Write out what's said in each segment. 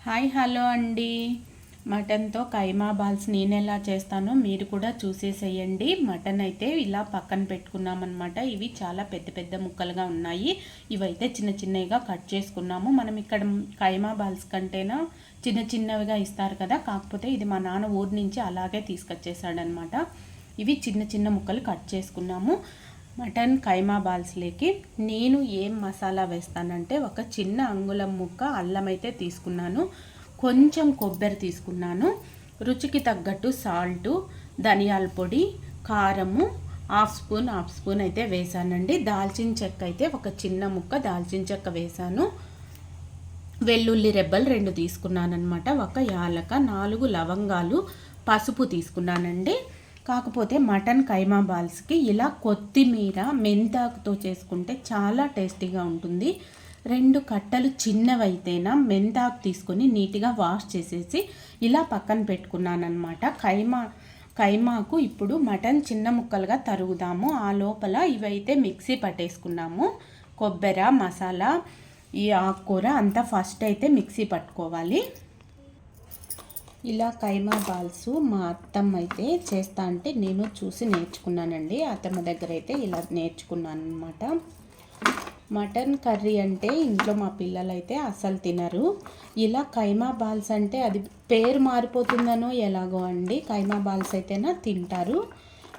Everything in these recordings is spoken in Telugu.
హాయ్ హలో అండి. మటన్తో కైమా బాల్స్ నేను ఎలా చేస్తానో మీరు కూడా చూసేసేయండి. మటన్ అయితే ఇలా పక్కన పెట్టుకున్నామన్నమాట. ఇవి చాలా పెద్ద పెద్ద ముక్కలుగా ఉన్నాయి. ఇవైతే చిన్న చిన్నవిగా కట్ చేసుకున్నాము. మనం ఇక్కడ కైమా బాల్స్ కంటేనా చిన్న చిన్నవిగా ఇస్తారు కదా, కాకపోతే ఇది మా నాన్న ఊరి నుంచి అలాగే తీసుకొచ్చేసాడనమాట. ఇవి చిన్న చిన్న ముక్కలు కట్ చేసుకున్నాము. మటన్ కైమా బాల్స్లోకి నేను ఏం మసాలా వేస్తానంటే ఒక చిన్న అంగుళం ముక్క అల్లం అయితే తీసుకున్నాను, కొంచెం కొబ్బరి తీసుకున్నాను, రుచికి తగ్గట్టు సాల్టు, ధనియాల పొడి, కారము హాఫ్ స్పూన్ అయితే వేసానండి. దాల్చిన చెక్క అయితే ఒక చిన్న ముక్క దాల్చిన చెక్క వేసాను. వెల్లుల్లి రెబ్బలు 2 తీసుకున్నాను అనమాట. ఒక యాలక, 4 లవంగాలు, పసుపు తీసుకున్నానండి. కాకపోతే మటన్ కైమా బాల్స్కి ఇలా కొత్తిమీర మెంతాకుతో చేసుకుంటే చాలా టేస్టీగా ఉంటుంది. 2 కట్టలు చిన్నవైతేనా మెంతాకు తీసుకొని నీట్గా వాష్ చేసేసి ఇలా పక్కన పెట్టుకున్నానమాట. కైమాకు ఇప్పుడు మటన్ చిన్న ముక్కలుగా తరుగుదాము. ఆ లోపల ఇవైతే మిక్సీ పట్టేసుకున్నాము. కొబ్బరి, మసాలా, ఈ ఆకుకూర అంతా ఫస్ట్ అయితే మిక్సీ పట్టుకోవాలి. ఇలా కైమా బాల్స్ మా అత్తమ్మ అయితే చేస్తా అంటే నేను చూసి నేర్చుకున్నానండి. అత్తమ్మ దగ్గర అయితే ఇలా నేర్చుకున్నాను అనమాట. మటన్ కర్రీ అంటే ఇంట్లో మా పిల్లలు అయితే అస్సలు తినరు. ఇలా కైమా బాల్స్ అంటే అది పేరు మారిపోతుందనో ఎలాగో అండి, కైమా బాల్స్ అయితేనా తింటారు.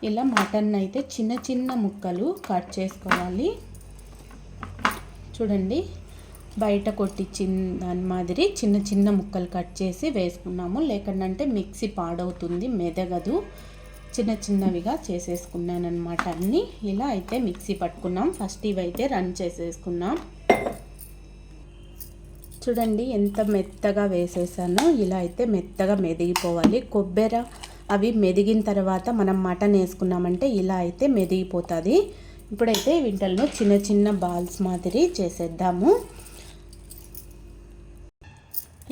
ఇలా మటన్ అయితే చిన్న చిన్న ముక్కలు కట్ చేసుకోవాలి. చూడండి, బయట కొట్టించిన దాని మాదిరి చిన్న చిన్న ముక్కలు కట్ చేసి వేసుకున్నాము. లేకుంటే మిక్సీ పాడవుతుంది, మెదగదు. చిన్న చిన్నవిగా చేసేసుకున్నాను అనమాట. అన్నీ ఇలా అయితే మిక్సీ పట్టుకున్నాం. ఫస్ట్ ఇవైతే రన్ చేసేసుకున్నాం. చూడండి ఎంత మెత్తగా వేసేసానో. ఇలా అయితే మెత్తగా మెదిగిపోవాలి. కొబ్బరి అవి మెదిగిన తర్వాత మనం మటన్ వేసుకున్నామంటే ఇలా అయితే మెదిగిపోతుంది. ఇప్పుడైతే వీటిల్లో చిన్న చిన్న బాల్స్ మాదిరి చేసేద్దాము.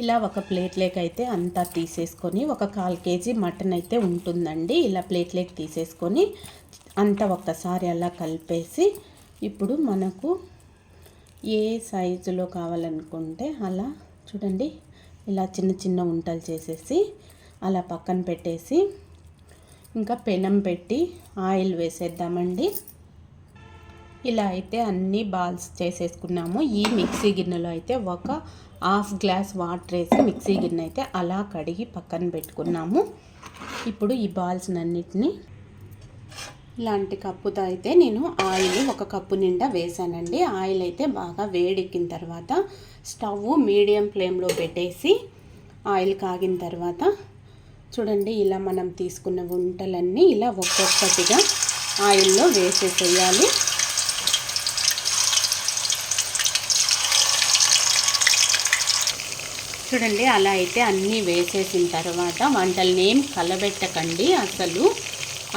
ఇలా ఒక ప్లేట్లోకి అయితే అంతా తీసేసుకొని, ఒక 1/4 కేజీ మటన్ అయితే ఉంటుందండి. ఇలా ప్లేట్లోకి తీసేసుకొని అంతా ఒక్కసారి అలా కలిపేసి, ఇప్పుడు మనకు ఏ సైజులో కావాలనుకుంటే అలా చూడండి ఇలా చిన్న చిన్న ఉంటలు చేసేసి అలా పక్కన పెట్టేసి, ఇంకా పెనం పెట్టి ఆయిల్ వేసేద్దామండి. ఇలా అయితే అన్ని బాల్స్ చేసేసుకున్నాము. ఈ మిక్సీ గిన్నెలో అయితే ఒక 1/2 గ్లాస్ వాటర్ వేసి మిక్సీ గిన్నె అయితే అలా కడిగి పక్కన పెట్టుకున్నాము. ఇప్పుడు ఈ బాల్స్ అన్నిటిని ఇలాంటి కప్పుతో అయితే నేను ఆయిల్ 1 కప్పు నిండా వేసానండి. ఆయిల్ అయితే బాగా వేడెక్కిన తర్వాత స్టవ్ మీడియం ఫ్లేమ్లో పెట్టేసి ఆయిల్ కాగిన తర్వాత చూడండి ఇలా మనం తీసుకున్న వంటలన్నీ ఇలా ఒక్కొక్కటిగా ఆయిల్లో వేసేసేయాలి. చూడండి అలా అయితే అన్నీ వేసేసిన తర్వాత వంటల్ని ఏం కలబెట్టకండి, అసలు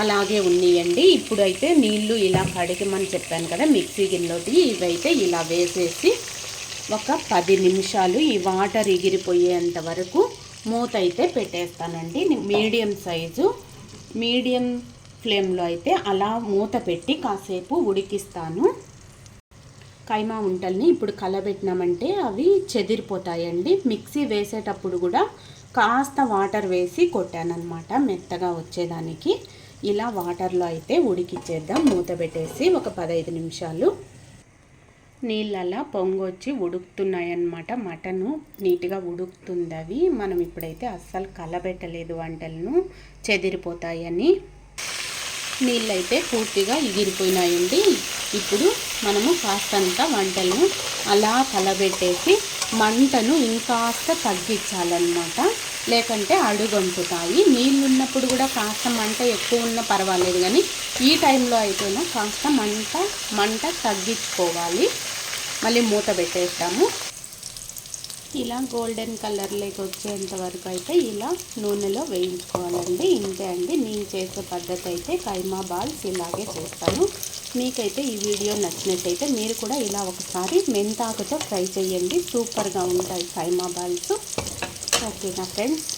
అలాగే ఉన్నియండి. ఇప్పుడైతే నీళ్ళు ఇలా కడిగమని చెప్పాను కదా మిక్సీ గిన్నెలోటి, ఇవైతే ఇలా వేసేసి ఒక 10 నిమిషాలు ఈ వాటర్ ఎగిరిపోయేంత వరకు మూత అయితే పెట్టేస్తానండి. మీడియం ఫ్లేమ్లో అయితే అలా మూత పెట్టి కాసేపు ఉడికిస్తాను. కైమా ఉంటల్ని ఇప్పుడు కలబెట్టినామంటే అవి చెదిరిపోతాయండి. మిక్సీ వేసేటప్పుడు కూడా కాస్త వాటర్ వేసి కొట్టానమాట మెత్తగా వచ్చేదానికి. ఇలా వాటర్లో అయితే ఉడికిచ్చేద్దాం మూత పెట్టేసి ఒక 15 నిమిషాలు. నీళ్ళలా పొంగొచ్చి ఉడుకుతున్నాయన్నమాట. మటను నీట్గా ఉడుకుతుంది. అవి మనం ఇప్పుడైతే అస్సలు కలబెట్టలేదు, వంటలను చెదిరిపోతాయని. నీళ్ళైతే పూర్తిగా ఎగిరిపోయినాయండి. ఇప్పుడు మనము కాస్తంత వంటలను అలా కలబెట్టేసి మంటను ఇంకాస్త తగ్గించాలన్నమాట, లేకంటే అడుగంటుతాయి. నీళ్ళు ఉన్నప్పుడు కూడా కాస్త మంట ఎక్కువ ఉన్నా పర్వాలేదు, కానీ ఈ టైంలో అయితేనే కాస్త మంట తగ్గించుకోవాలి. మళ్ళీ మూత పెట్టేస్తాము. ఇలా గోల్డెన్ కలర్లోకి వచ్చేంత వరకు అయితే ఇలా నూనెలో వేయించుకోవాలండి. ఇంతే అండి నేను చేసే పద్ధతి అయితే. కైమా బాల్స్ ఇలాగే చేస్తాను. మీకైతే ఈ వీడియో నచ్చినట్టయితే మీరు కూడా ఇలా ఒకసారి మెంతాకుతో ట్రై చేయండి. సూపర్గా ఉంటాయి కైమా బాల్స్. ఓకేనా ఫ్రెండ్స్.